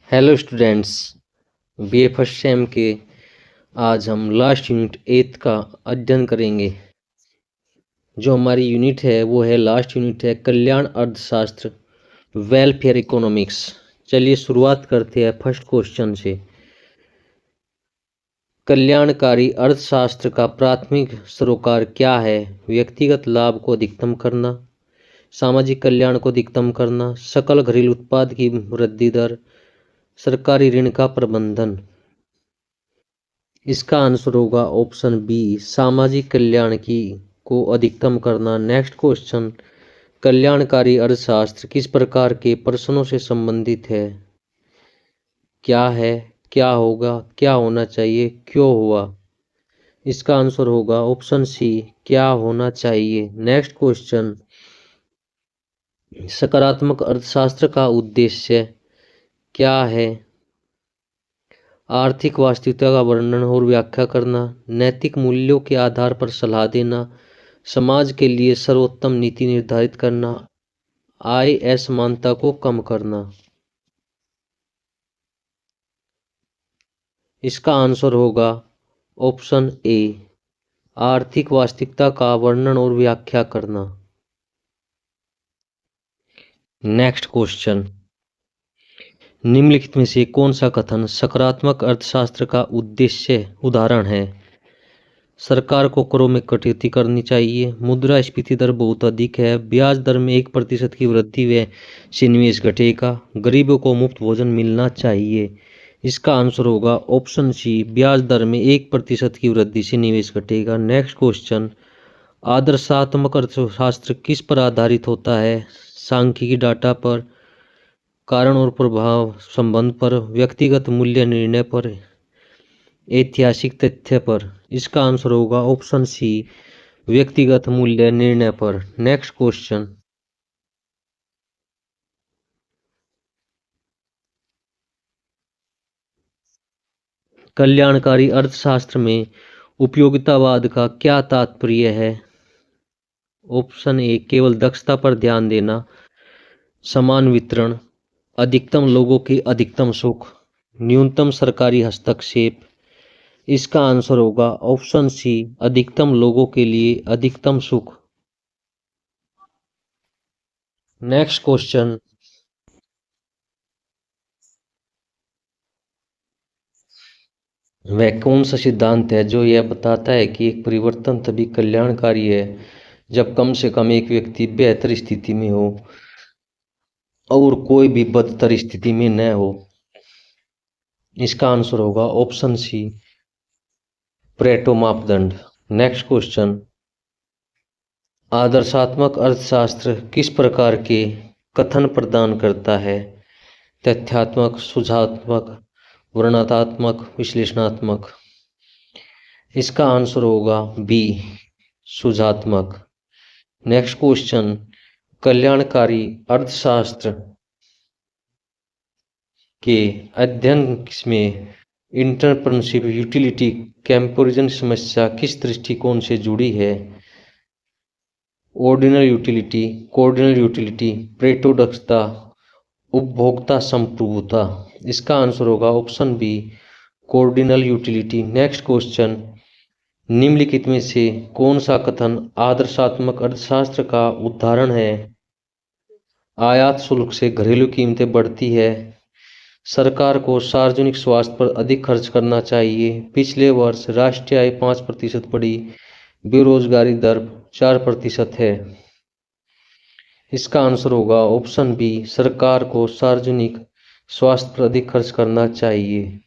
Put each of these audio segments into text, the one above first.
Hello students, BA first sem के आज हम लास्ट यूनिट 8 का अध्ययन करेंगे। जो हमारी यूनिट है वो है लास्ट यूनिट है कल्याण अर्थशास्त्र, वेलफेयर इकोनॉमिक्स। चलिए शुरुआत करते हैं फर्स्ट क्वेश्चन से। कल्याणकारी अर्थशास्त्र का प्राथमिक सरोकार क्या है? व्यक्तिगत लाभ को अधिकतम करना, सामाजिक कल्याण को अधिकतम करना, सकल घरेलू उत्पाद की वृद्धि दर, सरकारी ऋण का प्रबंधन। इसका आंसर होगा ऑप्शन बी, सामाजिक कल्याण की को अधिकतम करना। नेक्स्ट क्वेश्चन, कल्याणकारी अर्थशास्त्र किस प्रकार के प्रश्नों से संबंधित है? क्या है, क्या होगा, क्या होना चाहिए, क्यों हुआ? इसका आंसर होगा ऑप्शन सी, क्या होना चाहिए। नेक्स्ट क्वेश्चन, सकारात्मक अर्थशास्त्र का उद्देश्य क्या है? आर्थिक वास्तविकता का वर्णन और व्याख्या करना, नैतिक मूल्यों के आधार पर सलाह देना, समाज के लिए सर्वोत्तम नीति निर्धारित करना, आय असमानता को कम करना। इसका आंसर होगा ऑप्शन ए, आर्थिक वास्तविकता का वर्णन और व्याख्या करना। नेक्स्ट क्वेश्चन, निम्नलिखित में से कौन सा कथन सकारात्मक अर्थशास्त्र का उद्देश्य उदाहरण है? सरकार को करों में कटौती करनी चाहिए, मुद्रास्फीति दर बहुत अधिक है, ब्याज दर में 1% की वृद्धि व से निवेश घटेगा, गरीबों को मुफ्त भोजन मिलना चाहिए। इसका आंसर होगा ऑप्शन सी, ब्याज दर में 1% की वृद्धि से निवेश घटेगा। नेक्स्ट क्वेश्चन, आदर्शात्मक अर्थशास्त्र किस पर आधारित होता है? सांख्यिकी डाटा पर, कारण और प्रभाव संबंध पर, व्यक्तिगत मूल्य निर्णय पर, ऐतिहासिक तथ्य पर। इसका आंसर होगा ऑप्शन सी, व्यक्तिगत मूल्य निर्णय पर। नेक्स्ट क्वेश्चन, कल्याणकारी अर्थशास्त्र में उपयोगितावाद का क्या तात्पर्य है? ऑप्शन ए, केवल दक्षता पर ध्यान देना, समान वितरण, अधिकतम लोगों के अधिकतम सुख, न्यूनतम सरकारी हस्तक्षेप। इसका आंसर होगा ऑप्शन सी, अधिकतम लोगों के लिए अधिकतम सुख। नेक्स्ट क्वेश्चन, वह कौन सा सिद्धांत है जो यह बताता है कि एक परिवर्तन तभी कल्याणकारी है जब कम से कम एक व्यक्ति बेहतर स्थिति में हो और कोई भी बदतर स्थिति में न हो? इसका आंसर होगा ऑप्शन सी, प्रेटो मापदंड। नेक्स्ट क्वेश्चन, आदर्शात्मक अर्थशास्त्र किस प्रकार के कथन प्रदान करता है? तथ्यात्मक, सुझात्मक, वर्णनात्मक, विश्लेषणात्मक। इसका आंसर होगा बी, सुझात्मक। नेक्स्ट क्वेश्चन, कल्याणकारी अर्थशास्त्र के अध्ययन में इंटरप्रेन्योरशिप यूटिलिटी कंपैरिजन समस्या किस दृष्टिकोण से जुड़ी है? Ordinal utility, coordinal utility, Pareto दक्षता, उपभोक्ता संप्रभुता। इसका आंसर होगा option B, coordinal utility. Next question, निम्नलिखित में से कौन सा कथन आदर्शात्मक अर्थशास्त्र का उदाहरण है? आयात शुल्क से घरेलू कीमतें बढ़ती है, सरकार को सार्वजनिक स्वास्थ्य पर अधिक खर्च करना चाहिए, पिछले वर्ष राष्ट्रीय आय 5% बढ़ी, बेरोजगारी दर 4% है। इसका आंसर होगा ऑप्शन बी, सरकार को सार्वजनिक स्वास्थ्य पर अधिक खर्च करना चाहिए।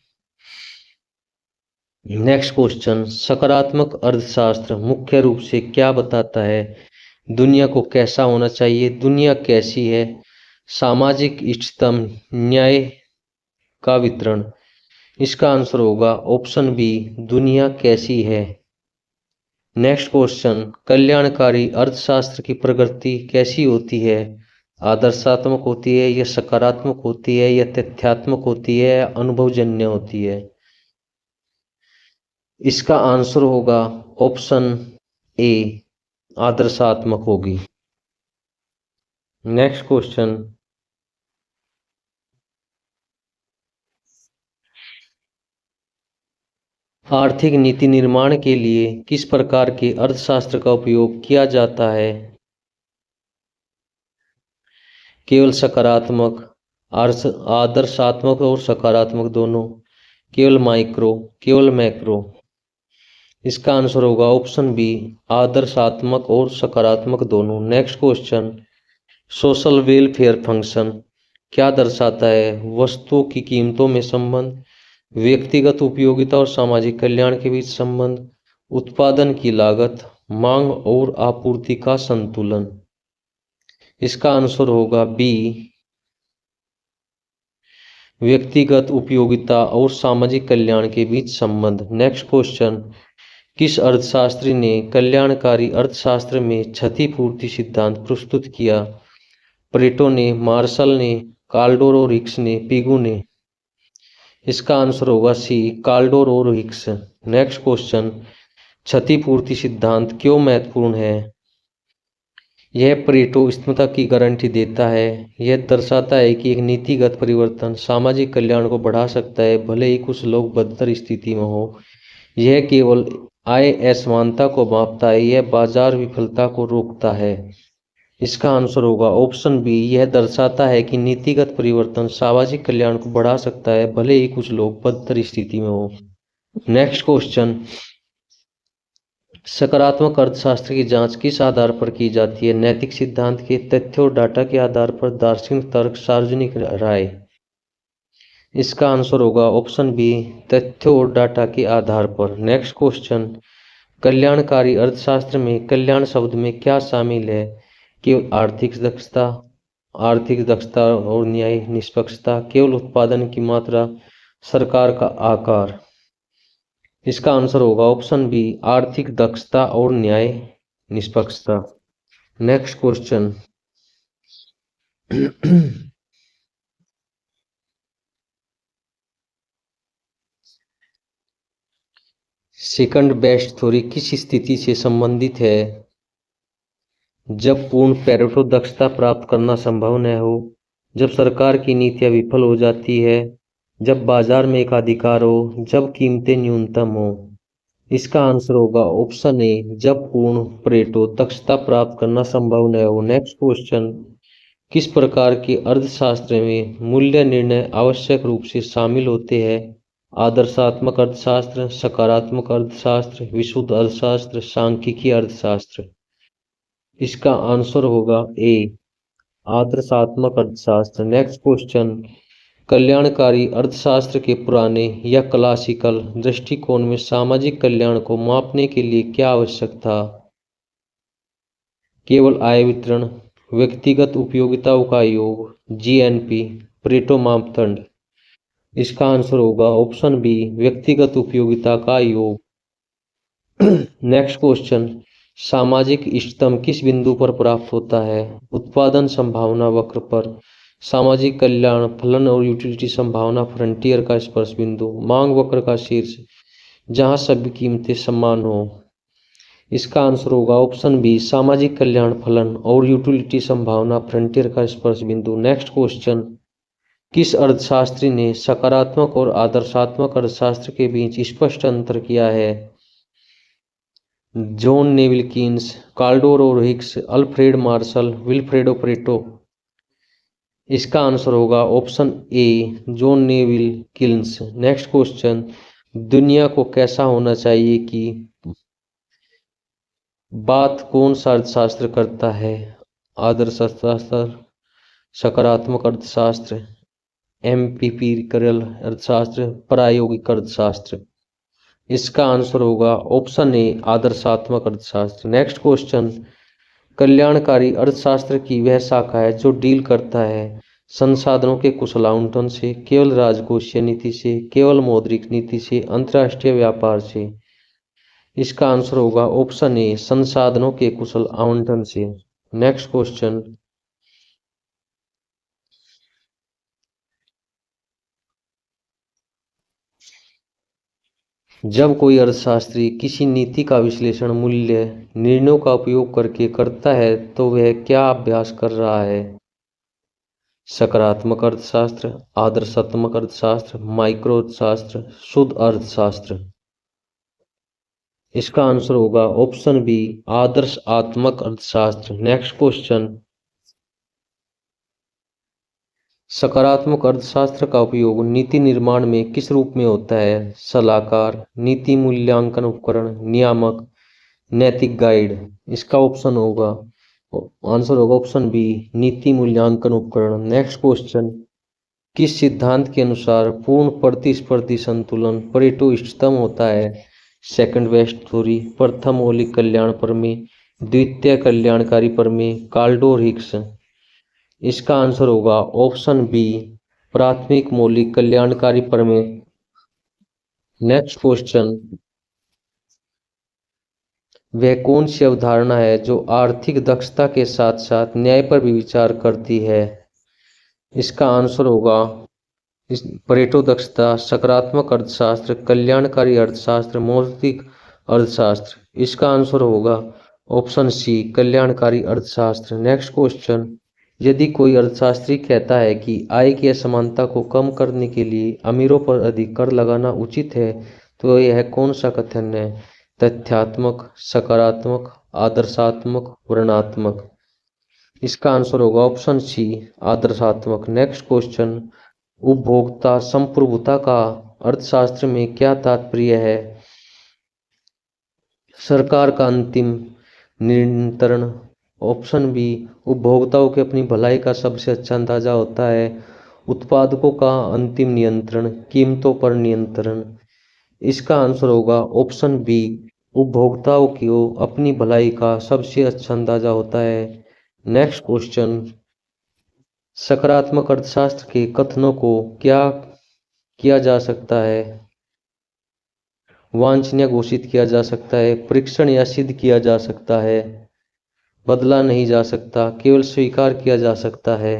नेक्स्ट क्वेश्चन, सकारात्मक अर्थशास्त्र मुख्य रूप से क्या बताता है? दुनिया को कैसा होना चाहिए, दुनिया कैसी है, सामाजिक इष्टतम, न्याय का वितरण। इसका आंसर होगा ऑप्शन बी, दुनिया कैसी है। नेक्स्ट क्वेश्चन, कल्याणकारी अर्थशास्त्र की प्रगति कैसी होती है? आदर्शात्मक होती है या सकारात्मक होती है या तथ्यात्मक होती है या अनुभवजन्य होती है? इसका आंसर होगा ऑप्शन ए, आदर्शात्मक होगी। नेक्स्ट क्वेश्चन, आर्थिक नीति निर्माण के लिए किस प्रकार के अर्थशास्त्र का उपयोग किया जाता है? केवल सकारात्मक, आदर्शात्मक और सकारात्मक दोनों, केवल माइक्रो, केवल मैक्रो। इसका आंसर होगा ऑप्शन बी, आदर्शात्मक और सकारात्मक दोनों। Next question, social welfare function क्या दर्शाता है? वस्तुओं की कीमतों में संबंध, व्यक्तिगत उपयोगिता और सामाजिक कल्याण के बीच संबंध, उत्पादन की लागत, मांग और आपूर्ति का संतुलन। इसका आंसर होगा बी, व्यक्तिगत उपयोगिता और सामाजिक कल्याण के बीच संबंध। नेक्स्ट क्वेश्चन, किस अर्थशास्त्री ने कल्याणकारी अर्थशास्त्र में क्षतिपूर्ति सिद्धांत प्रस्तुत किया? प्लेटो ने, मार्शल ने, काल्डोर और हिक्स ने, पिगू ने। इसका आंसर होगा सी, काल्डोर और हिक्स। नेक्स्ट क्वेश्चन, क्षतिपूर्ति सिद्धांत क्यों महत्वपूर्ण है? यह प्लेटो स्थिरता की गारंटी देता है। यह दर्शाता है कि एक नीतिगत परिवर्तन सामाजिक कल्याण को बढ़ा सकता है, भले ही कुछ लोग बदतर स्थिति में हो। यह केवल आय असमानता को मापता है, यह बाजार विफलता को रोकता है। इसका आंसर होगा ऑप्शन बी, यह दर्शाता है कि नीतिगत परिवर्तन सामाजिक कल्याण को बढ़ा सकता है, भले ही कुछ लोग बदतर स्थिति में हो। नेक्स्ट क्वेश्चन, सकारात्मक अर्थशास्त्र की जांच किस आधार पर की जाती है? नैतिक सिद्धांत के, तथ्य और डाटा के आधार पर, दार्शनिक तर्क, सार्वजनिक राय। इसका आंसर होगा ऑप्शन बी, तथ्य और डाटा के आधार पर। नेक्स्ट क्वेश्चन, कल्याणकारी अर्थशास्त्र में कल्याण शब्द में क्या शामिल है? केवल आर्थिक दक्षता और न्याय निष्पक्षता, केवल उत्पादन की मात्रा, सरकार का आकार। इसका आंसर होगा ऑप्शन बी, आर्थिक दक्षता और न्याय निष्पक्षता। Next question, second best theory किस स्थिति से संबंधित है? जब पूर्ण पेरेटो दक्षता प्राप्त करना संभव न हो, जब सरकार की नीतियां विफल हो जाती है, जब बाजार में एकाधिकार हो, जब कीमतें न्यूनतम हो। इसका आंसर होगा ऑप्शन ए, जब पूर्ण पेरेटो दक्षता प्राप्त करना संभव न हो। नेक्स्ट क्वेश्चन, किस प्रकार के अर्थशास्त्र में मूल्य निर्णय आवश्यक रूप से शामिल होते हैं? आदर्शात्मक अर्थशास्त्र, सकारात्मक अर्थशास्त्र, विशुद्ध अर्थशास्त्र, सांख्यिकी अर्थशास्त्र। इसका आंसर होगा ए, आदर्शात्मक अर्थशास्त्र। नेक्स्ट क्वेश्चन, कल्याणकारी अर्थशास्त्र के पुराने या क्लासिकल दृष्टिकोण में सामाजिक कल्याण को मापने के लिए क्या आवश्यक था? केवल आय वितरण, व्यक्तिगत उपयोगिताओं का योग, जीएनपी, प्रेटो मापदंड। इसका आंसर होगा ऑप्शन बी, व्यक्तिगत उपयोगिता का योग। नेक्स्ट क्वेश्चन, सामाजिक इष्टतम किस बिंदु पर प्राप्त होता है? उत्पादन संभावना वक्र पर, सामाजिक कल्याण फलन और यूटिलिटी संभावना फ्रंटियर का स्पर्श बिंदु, मांग वक्र का शीर्ष, जहां सभी कीमतें समान हो। इसका आंसर होगा ऑप्शन बी, सामाजिक कल्याण फलन और यूटिलिटी संभावना फ्रंटियर का स्पर्श बिंदु। नेक्स्ट क्वेश्चन, किस अर्थशास्त्री ने सकारात्मक और आदर्शात्मक अर्थशास्त्र के बीच स्पष्ट अंतर किया है? जॉन नेविल कीन्स, काल्डोर और Hicks, Alfred Marshall, Vilfredo Preto. इसका आंसर होगा option A, John Neville Keynes. Next question, दुनिया को कैसा होना चाहिए कि बात कौन सा अर्थशास्त्र करता है? आदर्श अर्थशास्त्र, सकारात्मक अर्थशास्त्र, एम्पिरिकल अर्थशास्त्र, प्रायोगिक अर्थशास्त्र। इसका आंसर होगा ऑप्शन ए, आदर्शात्मक अर्थशास्त्र। नेक्स्ट क्वेश्चन, कल्याणकारी अर्थशास्त्र की वह शाखा है जो डील करता है संसाधनों के कुशल आवंटन से, केवल राजकोषीय नीति से, केवल मौद्रिक नीति से, अंतर्राष्ट्रीय व्यापार से। इसका आंसर होगा ऑप्शन ए, संसाधनों के कुशल आवंटन से। नेक्स्ट क्वेश्चन, जब कोई अर्थशास्त्री किसी नीति का विश्लेषण मूल्य निर्णयों का उपयोग करके करता है तो वह क्या अभ्यास कर रहा है? सकारात्मक अर्थशास्त्र, आदर्शात्मक अर्थशास्त्र, माइक्रो अर्थशास्त्र, शुद्ध अर्थशास्त्र। इसका आंसर होगा ऑप्शन बी आदर्शात्मक अर्थशास्त्र। नेक्स्ट क्वेश्चन, सकारात्मक अर्थशास्त्र का उपयोग नीति निर्माण में किस रूप में होता है? सलाहकार, नीति मूल्यांकन उपकरण, नियामक, नैतिक गाइड। इसका ऑप्शन होगा, आंसर होगा ऑप्शन बी नीति मूल्यांकन उपकरण। नेक्स्ट क्वेश्चन, किस सिद्धांत के अनुसार पूर्ण प्रतिस्पर्धी संतुलन परेटो इष्टतम होता है? सेकंड बेस्ट थ्योरी, प्रथम मौलिक कल्याण प्रमेय, द्वितीय कल्याणकारी प्रमेय, काल्डो हिक्स। इसका आंसर होगा ऑप्शन बी प्राथमिक मौलिक कल्याणकारी प्रमेय। नेक्स्ट क्वेश्चन, वह कौन सी अवधारणा है जो आर्थिक दक्षता के साथ साथ न्याय पर भी विचार करती है? इसका आंसर होगा इस परेटो दक्षता, सकारात्मक अर्थशास्त्र, कल्याणकारी अर्थशास्त्र, मौलिक अर्थशास्त्र। इसका आंसर होगा ऑप्शन सी कल्याणकारी अर्थशास्त्र। नेक्स्ट क्वेश्चन, यदि कोई अर्थशास्त्री कहता है कि आय की असमानता को कम करने के लिए अमीरों पर अधिक कर लगाना उचित है, तो यह कौन सा कथन है? तथ्यात्मक, सकारात्मक, आदर्शात्मक, वर्णनात्मक। इसका आंसर होगा ऑप्शन सी आदर्शात्मक। नेक्स्ट क्वेश्चन, उपभोक्ता संप्रभुता का अर्थशास्त्र में क्या तात्पर्य है? सरकार का अंतिम नियंत्रण। ऑप्शन बी उपभोक्ताओं के अपनी भलाई का सबसे अच्छा अंदाजा होता है। उत्पादकों का अंतिम नियंत्रण, कीमतों पर नियंत्रण। इसका आंसर होगा ऑप्शन बी उपभोक्ताओं को अपनी भलाई का सबसे अच्छा अंदाजा होता है। नेक्स्ट क्वेश्चन, सकारात्मक अर्थशास्त्र के कथनों को क्या किया जा सकता है? वांछनीय घोषित किया जा सकता है, परीक्षण या सिद्ध किया जा सकता है, बदला नहीं जा सकता, केवल स्वीकार किया जा सकता है।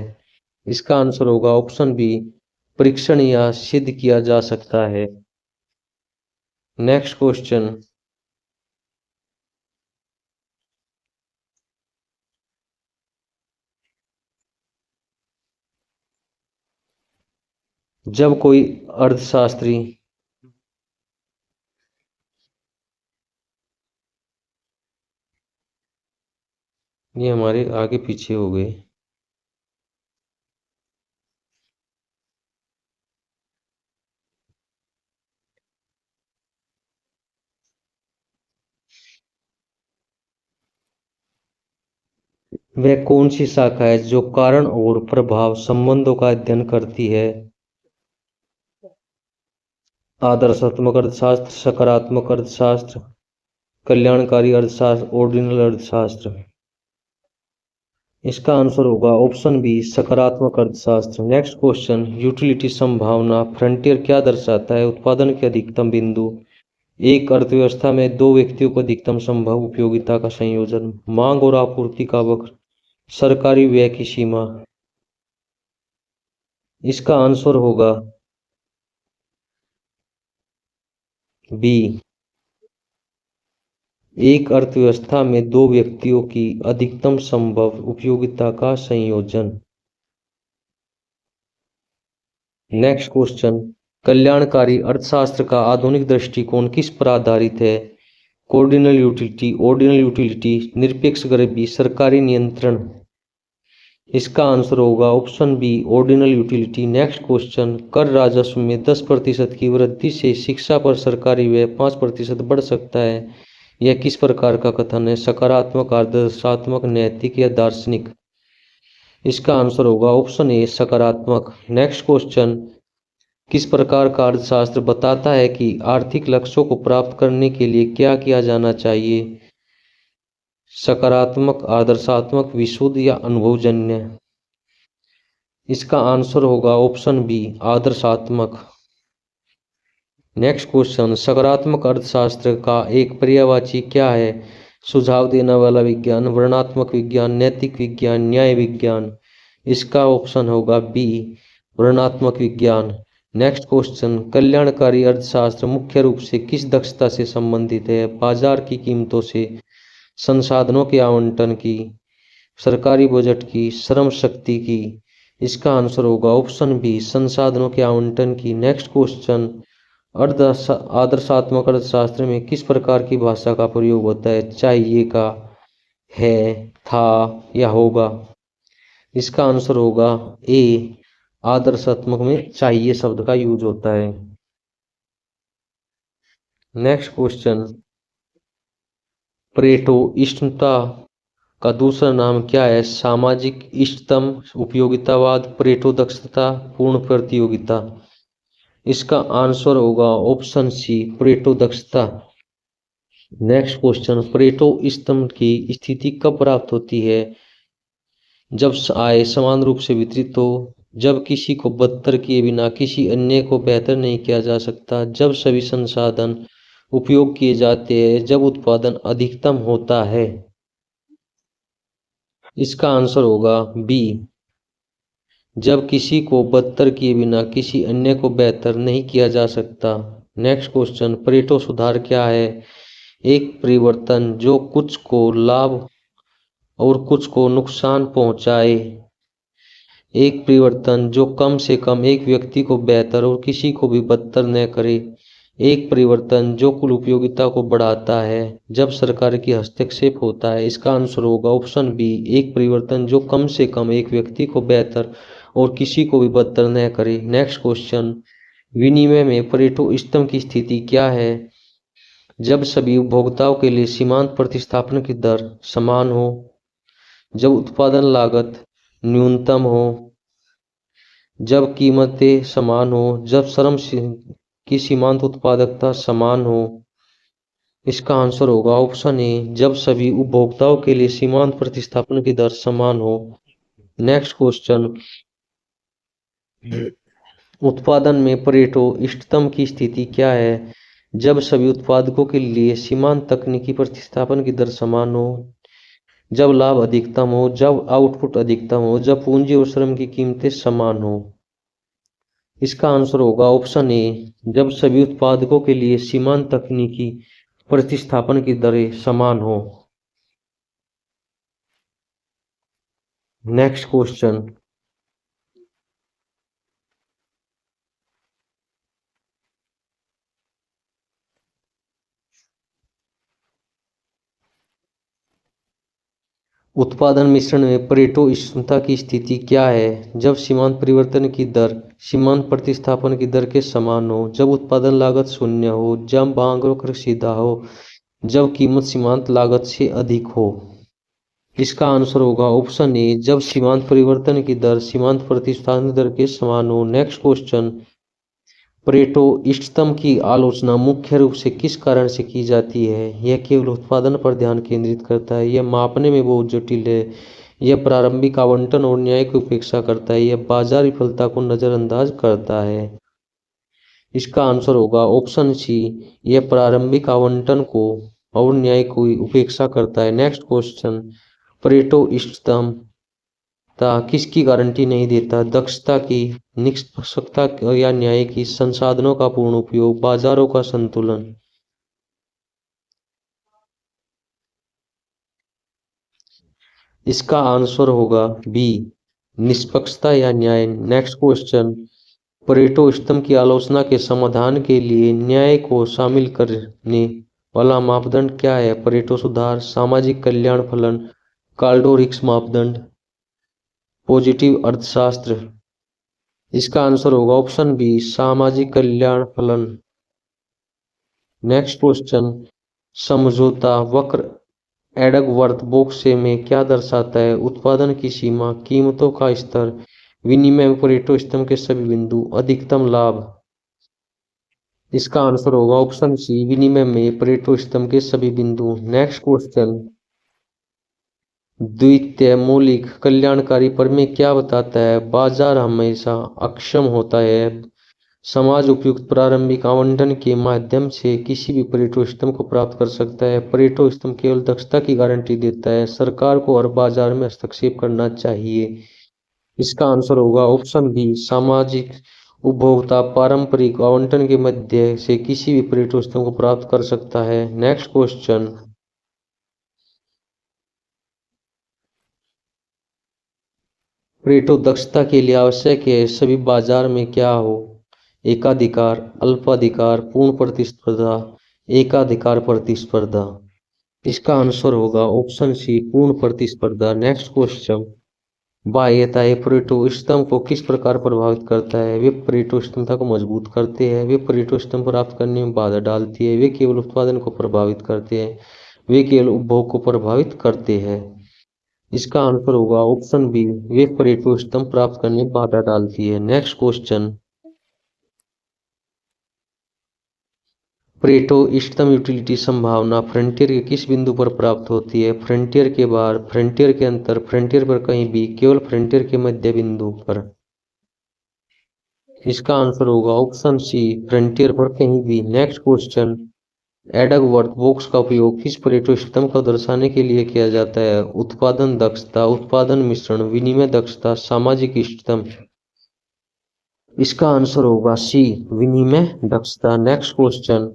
इसका आंसर होगा ऑप्शन बी परीक्षण या सिद्ध किया जा सकता है। नेक्स्ट क्वेश्चन, जब कोई अर्थशास्त्री ये हमारे आगे पीछे हो गए। वह कौन सी शाखा है जो कारण और प्रभाव संबंधों का अध्ययन करती है? आदर्शात्मक अर्थशास्त्र, सकारात्मक अर्थशास्त्र, कल्याणकारी अर्थशास्त्र, ऑर्डिनल अर्थशास्त्र। इसका आंसर होगा ऑप्शन बी सकारात्मक अर्थशास्त्र। नेक्स्ट क्वेश्चन, यूटिलिटी संभावना फ्रंटियर क्या दर्शाता है? उत्पादन के अधिकतम बिंदु, एक अर्थव्यवस्था में दो व्यक्तियों को अधिकतम संभव उपयोगिता का संयोजन, मांग और आपूर्ति का वक्र, सरकारी व्यय की सीमा। इसका आंसर होगा बी एक अर्थव्यवस्था में दो व्यक्तियों की अधिकतम संभव उपयोगिता का संयोजन। नेक्स्ट क्वेश्चन, कल्याणकारी अर्थशास्त्र का आधुनिक दृष्टिकोण किस पर आधारित है? कोऑर्डिनल यूटिलिटी, ऑर्डिनल यूटिलिटी, निरपेक्ष गरीबी, सरकारी नियंत्रण। इसका आंसर होगा option B ordinal utility. Next question, कर राजस्व में 10% की वृद्धि से शिक्षा पर सरकारी व्यय 5% बढ़ सकता है, यह किस प्रकार का कथन है? सकारात्मक, आदर्शात्मक, नैतिक या दार्शनिक। इसका आंसर होगा ऑप्शन ए सकारात्मक। नेक्स्ट क्वेश्चन, किस प्रकार का अर्थशास्त्र बताता है कि आर्थिक लक्ष्यों को प्राप्त करने के लिए क्या किया जाना चाहिए? सकारात्मक, आदर्शात्मक, विशुद्ध या अनुभवजन्य। इसका आंसर होगा ऑप्शन बी आदर्शात्मक। नेक्स्ट क्वेश्चन, सकारात्मक अर्थशास्त्र का एक पर्यायवाची क्या है? सुझाव देने वाला विज्ञान, वर्णनात्मक विज्ञान, नैतिक विज्ञान, न्याय विज्ञान। इसका ऑप्शन होगा बी वर्णनात्मक विज्ञान। नेक्स्ट क्वेश्चन, कल्याणकारी अर्थशास्त्र मुख्य रूप से किस दक्षता से संबंधित है? बाजार की कीमतों से, संसाधनों के आवंटन की, सरकारी बजट की, श्रम शक्ति की। इसका आंसर होगा ऑप्शन बी संसाधनों के आवंटन की। नेक्स्ट क्वेश्चन, अर्ध आदर्शात्मक अर्थशास्त्र में किस प्रकार की भाषा का प्रयोग होता है? चाहिए का, है, था या होगा? इसका आंसर होगा ए। आदर्शात्मक में चाहिए शब्द का यूज होता है। नेक्स्ट क्वेश्चन, परेटो इष्टतमता का दूसरा नाम क्या है? सामाजिक इष्टतम, उपयोगितावाद, परेटो दक्षता, पूर्ण प्रतियोगिता। इसका आंसर होगा ऑप्शन सी, परेटो दक्षता। नेक्स्ट क्वेश्चन, परेटो इष्टतम की स्थिति कब प्राप्त होती है? जब आय समान रूप से वितरित हो, जब किसी को बदतर किए बिना किसी अन्य को बेहतर नहीं किया जा सकता, जब सभी संसाधन उपयोग किए जाते हैं, जब उत्पादन अधिकतम होता है। इसका आंसर होगा बी, जब किसी को बदतर किए बिना किसी अन्य को बेहतर नहीं किया जा सकता। नेक्स्ट क्वेश्चन, परेटो सुधार क्या है? एक परिवर्तन जो कुछ को लाभ और कुछ को नुकसान पहुंचाए। एक परिवर्तन जो कम से कम एक व्यक्ति को बेहतर और किसी को भी बदतर न करे। एक परिवर्तन जो कुल उपयोगिता को बढ़ाता है, जब सरकार की हस्तक्षेप होता है। इसका आंसर होगा ऑप्शन बी, एक परिवर्तन जो कम से कम एक व्यक्ति को बेहतर और किसी को भी बदतर न करे। नेक्स्ट क्वेश्चन, विनिमय में परेटो इष्टतम की स्थिति क्या है? जब सभी उपभोक्ताओं के लिए सीमांत प्रतिस्थापन की दर समान हो, जब उत्पादन लागत न्यूनतम हो, जब कीमतें समान हो, जब श्रम की सीमांत उत्पादकता समान हो। इसका आंसर होगा ऑप्शन ए, जब सभी उपभोक्ताओं के लिए सीमांत प्रतिस्थापन की दर समान हो। नेक्स्ट क्वेश्चन, उत्पादन में परेटो इष्टतम की स्थिति क्या है? जब सभी उत्पादकों के लिए सीमांत तकनीकी प्रतिस्थापन की दर समान हो, जब लाभ अधिकतम हो, जब आउटपुट अधिकतम हो, जब पूंजी और श्रम की कीमतें समान हो। इसका आंसर होगा ऑप्शन ए, जब सभी उत्पादकों के लिए सीमांत तकनीकी प्रतिस्थापन की दरें समान हो। नेक्स्ट क्वेश्चन, उत्पादन मिश्रण में परेटो इष्टतमता की स्थिति क्या है? जब सीमांत परिवर्तन की दर सीमांत प्रतिस्थापन की दर के समान हो, जब उत्पादन लागत शून्य हो, जब मांग वक्र सीधा हो, जब कीमत सीमांत लागत से अधिक हो। इसका आंसर होगा ऑप्शन ए, जब सीमांत परिवर्तन की दर सीमांत प्रतिस्थापन दर के समान हो। नेक्स्ट क्वेश्चन, परेटो इष्टतम की आलोचना मुख्य रूप से किस कारण से की जाती है? यह केवल उत्पादन पर ध्यान केंद्रित करता है, यह मापने में बहुत जटिल है, यह प्रारंभिक आवंटन और न्याय की उपेक्षा करता है, यह बाजार विफलता को नजरअंदाज करता है। इसका आंसर होगा ऑप्शन सी, यह प्रारंभिक आवंटन को और न्याय की उपेक्षा करता है। नेक्स्ट क्वेश्चन, परेटो इष्टतम किसकी गारंटी नहीं देता? दक्षता की, निष्पक्षता या न्याय की, संसाधनों का पूर्ण उपयोग, बाजारों का संतुलन। इसका आंसर होगा बी, निष्पक्षता या न्याय। नेक्स्ट क्वेश्चन, परेटो सिस्टम की आलोचना के समाधान के लिए न्याय को शामिल करने वाला मापदंड क्या है? परेटो सुधार, सामाजिक कल्याण फलन, काल्डोरिक्स मापदंड, पॉजिटिव अर्थशास्त्र। इसका आंसर होगा ऑप्शन बी, सामाजिक कल्याण फलन। नेक्स्ट क्वेश्चन, समझौता वक्र एडगवर्थ बॉक्से में क्या दर्शाता है? उत्पादन की सीमा, कीमतों का स्तर, विनिमय में परेटो सिस्टम के सभी बिंदु, अधिकतम लाभ। इसका आंसर होगा ऑप्शन सी, विनिमय में परेटो सिस्टम के सभी बिंदु। नेक्स्ट क्वेश्चन, द्वितीय मौलिक कल्याणकारी प्रमेय क्या बताता है? बाजार हमेशा अक्षम होता है समाज उपयुक्त प्रारंभिक आवंटन के माध्यम से किसी भी परेटो सिस्टम को प्राप्त कर सकता है। परेटो सिस्टम केवल दक्षता की गारंटी देता है, सरकार को हर बाजार में हस्तक्षेप करना चाहिए। इसका आंसर होगा ऑप्शन बी, सामाजिक उपभोक्ता पारंपरिक आवंटन के मध्य से किसी भी परेटो सिस्टम को प्राप्त कर सकता है। नेक्स्ट क्वेश्चन, परेटो दक्षता के लिए आवश्यक है सभी बाजार में क्या हो? एकाधिकार, अल्पाधिकार, पूर्ण प्रतिस्पर्धा, एकाधिकार प्रतिस्पर्धा। इसका आंसर होगा ऑप्शन सी, पूर्ण प्रतिस्पर्धा। नेक्स्ट क्वेश्चन, बाह्यता परेटो स्तंभ को किस प्रकार प्रभावित करता है? वे परेटो स्तंभता को मजबूत करते हैं, वे परेटो स्तंभ प्राप्त करने में बाधा डालती है, वे केवल उत्पादन को प्रभावित करते हैं, वे केवल उपभोग को प्रभावित करते हैं। इसका आंसर होगा ऑप्शन बी, वे परेटो स्तंभ प्राप्त करने में बाधा डालती है। नेक्स्ट क्वेश्चन, परेटो इष्टतम यूटिलिटी संभावना फ्रंटियर के किस बिंदु पर प्राप्त होती है? फ्रंटियर के बाहर, फ्रंटियर के अंतर, फ्रंटियर पर कहीं भी, केवल फ्रंटियर के मध्य बिंदु पर। इसका आंसर होगा ऑप्शन सी, फ्रंटियर पर कहीं भी। नेक्स्ट क्वेश्चन, एडगवर्थ बॉक्स का उपयोग किस परेटो स्तंभ को दर्शाने के लिए किया जाता है? उत्पादन दक्षता, उत्पादन मिश्रण, विनिमय दक्षता, सामाजिक इष्टतम। इसका आंसर होगा सी, विनिमय दक्षता। नेक्स्ट क्वेश्चन,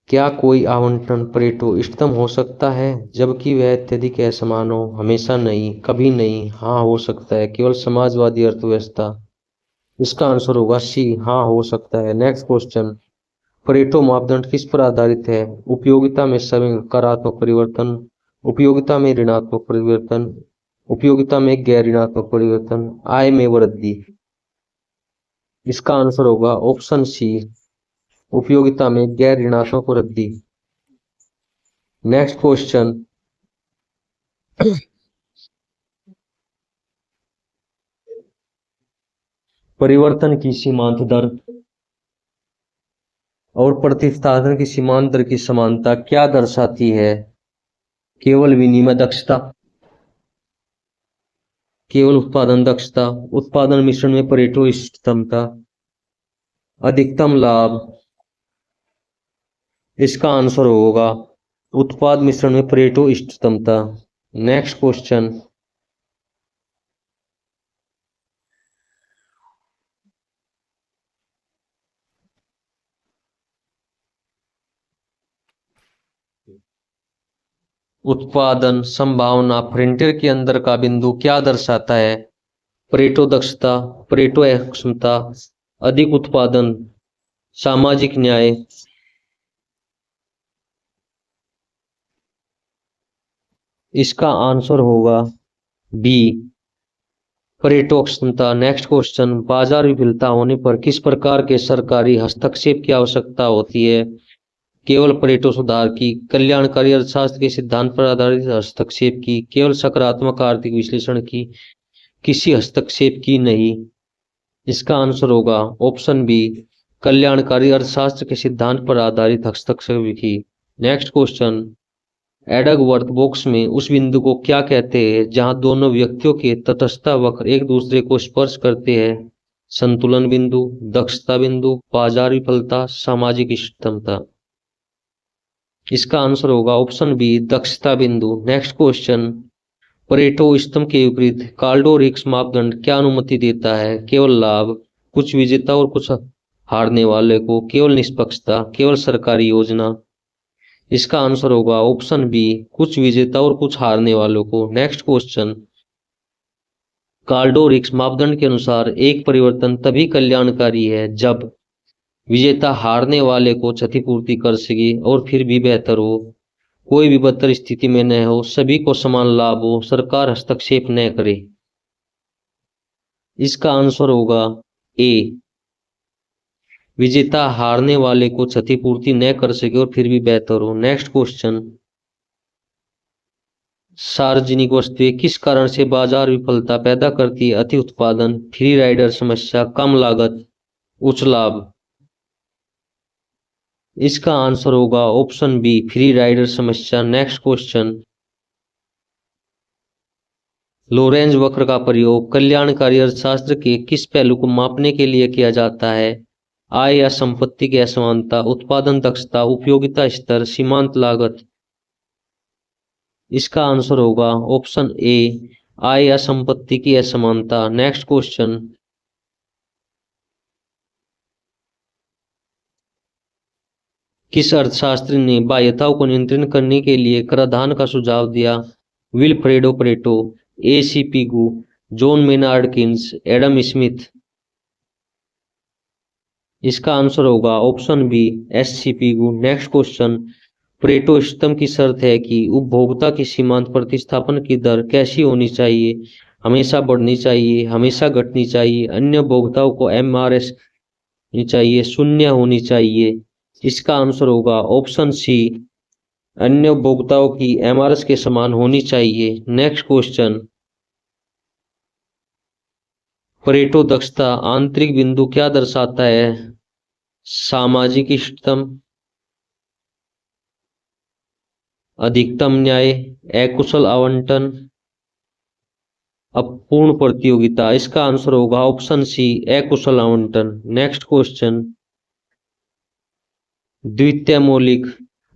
क्या कोई आवंटन परेटो इष्टतम हो सकता है जबकि वह अत्यधिक असमान हो? हमेशा नहीं, कभी नहीं, हाँ हो सकता है, केवल समाजवादी अर्थव्यवस्था। इसका आंसर होगा सी, हाँ हो सकता है। नेक्स्ट क्वेश्चन, परेटो मापदंड किस पर आधारित है? उपयोगिता में सकारात्मक परिवर्तन, उपयोगिता में ऋणात्मक परिवर्तन, उपयोगिता में गैर ऋणात्मक परिवर्तन, आय में वृद्धि। इसका आंसर होगा ऑप्शन सी, उपयोगिता में गैर ऋणात्मक वृद्धि। नेक्स्ट क्वेश्चन, परिवर्तन की सीमांत दर और प्रतिस्थापन की सीमांत दर की समानता क्या दर्शाती है? केवल विनिमय दक्षता, केवल उत्पादन दक्षता, उत्पादन मिश्रण में परेटो इष्टतमता, अधिकतम लाभ। इसका आंसर होगा उत्पाद मिश्रण में परेटो इष्टतमता। नेक्स्ट क्वेश्चन, उत्पादन संभावना फ्रंटियर के अंदर का बिंदु क्या दर्शाता है? परेटो दक्षता, परेटो अक्षमता, अधिक उत्पादन, सामाजिक न्याय। इसका आंसर होगा बी, परेटो अक्षमता। नेक्स्ट क्वेश्चन, बाजार विफलता होने पर किस प्रकार के सरकारी हस्तक्षेप की आवश्यकता होती है? केवल परेटो सुधार की, कल्याणकारी अर्थशास्त्र के सिद्धांत पर आधारित हस्तक्षेप की, केवल सकारात्मक आर्थिक विश्लेषण की, किसी हस्तक्षेप की नहीं। इसका आंसर होगा ऑप्शन बी, कल्याणकारी अर्थशास्त्र के सिद्धांत पर आधारित हस्तक्षेप की। नेक्स्ट क्वेश्चन, एडगवर्थ बॉक्स में उस बिंदु को क्या कहते हैं जहां दोनों व्यक्तियों के तटस्थता वक्र एक दूसरे को स्पर्श करते हैं? संतुलन बिंदु, दक्षता बिंदु, बाजार विफलता, सामाजिक इष्टतमता। इसका आंसर होगा ऑप्शन बी, दक्षता बिंदु। नेक्स्ट क्वेश्चन, परेटो स्तंभ के विपरीत काल्डो रिक्स मापदंड क्या अनुमति देता है? केवल लाभ, कुछ विजेता और कुछ हारने वाले को, केवल निष्पक्षता, केवल सरकारी योजना। इसका आंसर होगा ऑप्शन बी, कुछ विजेता और कुछ हारने वालों को। नेक्स्ट क्वेश्चन, काल्डो रिक्स मापदंड के अनुसार एक परिवर्तन तभी कल्याणकारी है जब विजेता हारने वाले को क्षतिपूर्ति कर सके और फिर भी बेहतर हो, कोई भी बदतर स्थिति में न हो, सभी को समान लाभ हो, सरकार हस्तक्षेप न करे। इसका आंसर होगा ए, विजेता हारने वाले को क्षतिपूर्ति न कर सके और फिर भी बेहतर हो। नेक्स्ट क्वेश्चन, सार्वजनिक वस्तुएं किस कारण से बाजार विफलता पैदा करती है? अति उत्पादन, फ्री राइडर समस्या, कम लागत, उच्च लाभ। इसका आंसर होगा ऑप्शन बी, फ्री राइडर समस्या। नेक्स्ट क्वेश्चन, लोरेंज वक्र का प्रयोग कल्याणकारी अर्थशास्त्र के किस पहलू को मापने के लिए किया जाता है? आय या संपत्ति की असमानता, उत्पादन दक्षता, उपयोगिता स्तर, सीमांत लागत। इसका आंसर होगा ऑप्शन ए, आय या संपत्ति की असमानता। नेक्स्ट क्वेश्चन, किस अर्थशास्त्री ने बाह्यताओं को नियंत्रित करने के लिए कराधान का सुझाव दिया? Vilfredo Pareto, A.C. Pigou, John Maynard Keynes, Adam Smith. इसका आंसर होगा ऑप्शन बी एससीपी गुण। नेक्स्ट क्वेश्चन, परेटो सिस्टम की शर्त है कि उपभोक्ता की सीमांत प्रतिस्थापन की दर कैसी होनी चाहिए? हमेशा बढ़नी चाहिए, हमेशा घटनी चाहिए, अन्य उपभोक्ताओं को एमआरएस होनी चाहिए, शून्य होनी चाहिए। इसका आंसर होगा ऑप्शन सी अन्य उपभोक्ताओं की एमआरएस के समान होनी चाहिए। नेक्स्ट क्वेश्चन, परेटो दक्षता आंतरिक बिंदु क्या दर्शाता है? सामाजिक इष्टतम, अधिकतम न्याय, अकुशल आवंटन, अपूर्ण प्रतियोगिता। इसका आंसर होगा ऑप्शन सी अकुशल आवंटन। नेक्स्ट क्वेश्चन, द्वितीय मौलिक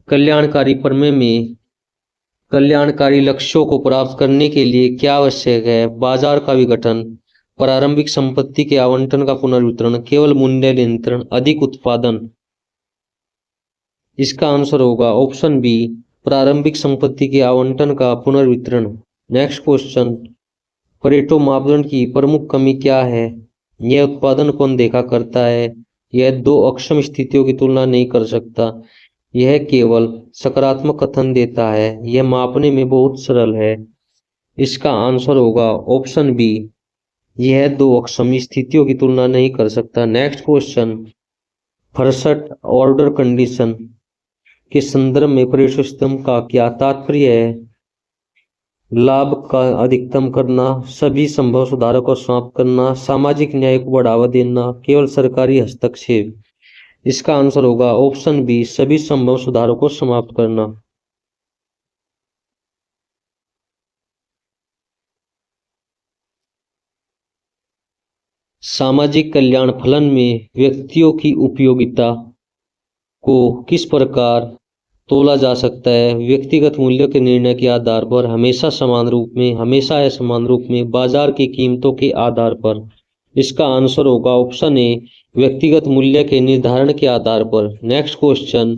कल्याणकारी प्रमेय में कल्याणकारी लक्ष्यों को प्राप्त करने के लिए क्या आवश्यक है? बाजार का विघटन, प्रारंभिक संपत्ति के आवंटन का पुनर्वितरण, केवल मूल्य नियंत्रण, अधिक उत्पादन। इसका आंसर होगा ऑप्शन बी प्रारंभिक संपत्ति के आवंटन का पुनर्वितरण। नेक्स्ट क्वेश्चन, परेटो मापदंड की प्रमुख कमी क्या है? यह उत्पादन को अनदेखा करता है, यह दो अक्षम स्थितियों की तुलना नहीं कर सकता, यह केवल सकारात्मक कथन देता है, यह मापने में बहुत सरल है। इसका आंसर होगा ऑप्शन बी यह दो अक्षम स्थितियों की तुलना नहीं कर सकता। Next question, first order condition के संदर्भ में परेटो सिस्टम का क्या तात्पर्य है? लाभ का अधिकतम करना, सभी संभव सुधारों को समाप्त करना, सामाजिक न्याय को बढ़ावा देना, केवल सरकारी हस्तक्षेप। इसका आंसर होगा ऑप्शन बी सभी संभव सुधारों को समाप्त करना। सामाजिक कल्याण फलन में व्यक्तियों की उपयोगिता को किस प्रकार तोला जा सकता है? व्यक्तिगत मूल्यों के निर्णय के आधार पर, हमेशा समान रूप में, हमेशा असमान रूप में, बाजार की कीमतों के आधार पर। इसका आंसर होगा ऑप्शन ए व्यक्तिगत मूल्य के निर्धारण के आधार पर। नेक्स्ट क्वेश्चन,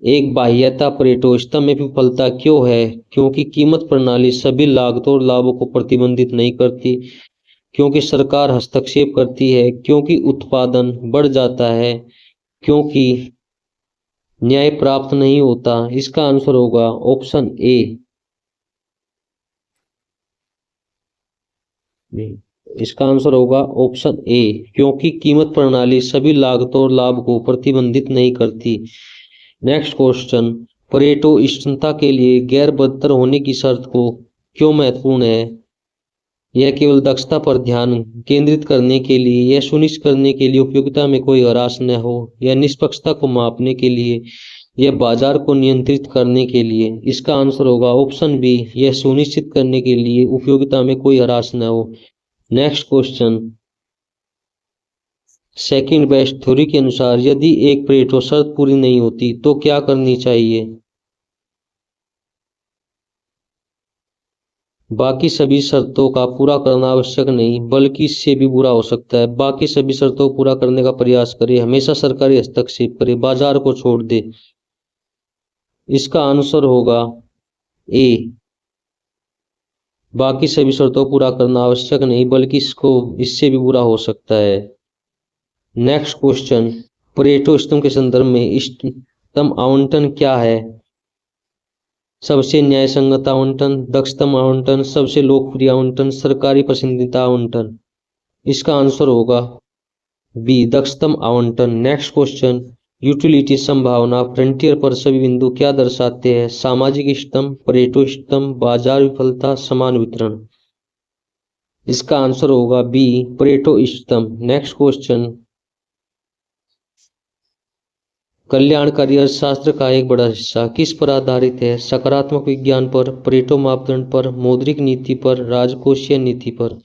एक बाह्यता परेटो सिस्टम में विफलता क्यों है? क्योंकि कीमत प्रणाली सभी लागतों और लाभों को प्रतिबंधित नहीं करती, क्योंकि सरकार हस्तक्षेप करती है, क्योंकि उत्पादन बढ़ जाता है, क्योंकि न्याय प्राप्त नहीं होता। इसका आंसर होगा ऑप्शन ए। इसका आंसर होगा ऑप्शन ए क्योंकि कीमत प्रणाली सभी लागतों और लाभ को प्रतिबंधित नहीं करती। नेक्स्ट क्वेश्चन, परेटो इष्टतमता के लिए गैर बदतर होने की शर्त को क्यों महत्वपूर्ण है? यह केवल दक्षता पर ध्यान केंद्रित करने के लिए, यह सुनिश्चित करने के लिए उपयोगिता में कोई ह्रास न हो, यह निष्पक्षता को मापने के लिए, यह बाजार को नियंत्रित करने के लिए। इसका आंसर होगा ऑप्शन बी यह सुनिश्चित करने के लिए उपयोगिता में कोई ह्रास न हो। Next question, second best theory के अनुसार यदि एक परेटो शर्त पूरी नहीं होती तो क्या करनी चाहिए? बाकी सभी शर्तों का पूरा करना आवश्यक नहीं, बल्कि इससे भी बुरा हो सकता है। बाकी सभी शर्तों को पूरा करने का प्रयास करें, हमेशा सरकारी हस्तक्षेप करें, बाजार को छोड़ दे। इसका आंसर होगा ए बाकी सभी शर्तों को पूरा करना आवश्यक नहीं, बल्कि इससे भी बुरा हो सकता है। नेक्स्ट क्वेश्चन, परेटो सिस्टम के संदर्भ में इष्टतम आवंटन क्या है? सबसे न्यायसंगत आवंटन, दक्षतम आवंटन, सबसे लोकप्रिय आवंटन, सरकारी पसंदीदा आवंटन। इसका आंसर होगा बी दक्षतम आवंटन। नेक्स्ट क्वेश्चन, यूटिलिटी संभावना फ्रंटियर पर सभी बिंदु क्या दर्शाते हैं? सामाजिक इष्टतम, परेटो इष्टतम, बाजार विफलता, समान वितरण। इसका आंसर होगा बी परेटो इष्टतम। नेक्स्ट क्वेश्चन, कल्याणकारी अर्थशास्त्र का एक बड़ा हिस्सा किस पर आधारित है? सकारात्मक विज्ञान पर, परेटो मापदंड पर, मौद्रिक नीति पर, राजकोषीय नीति पर।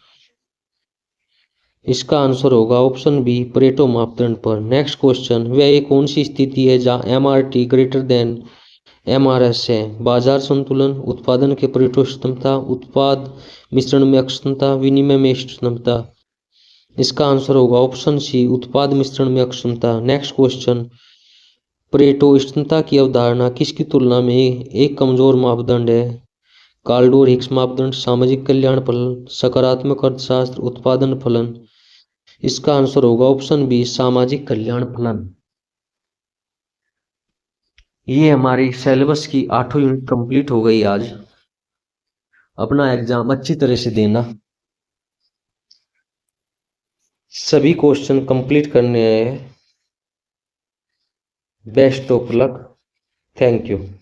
इसका आंसर होगा ऑप्शन बी परेटो मापदंड पर। नेक्स्ट क्वेश्चन, वह एक कौन सी स्थिति है जहां एमआरटी ग्रेटर देन एमआरएस है? बाजार संतुलन, उत्पादन के परेटो इष्टतमता, उत्पाद मिश्रण में अक्षमता, विनिमय में इष्टतमता। इसका आंसर होगा ऑप्शन सी उत्पाद मिश्रण में अक्षमता। नेक्स्ट क्वेश्चन, परेटो इष्टतमता की अवधारणा किसकी तुलना में एक कमजोर मापदंड है? काल्डोर हिक्स मापदंड, सामाजिक कल्याण फलन, सकारात्मक अर्थशास्त्र, उत्पादन फलन। इसका आंसर होगा ऑप्शन बी, सामाजिक कल्याण फलन। ये हमारी सिलेबस की 8वीं यूनिट कंप्लीट हो गई आज। अपना एग्जाम अच्छी तरह से देना। सभी क्वेश्चन कंप्लीट करने हैं। Best of luck. Thank you.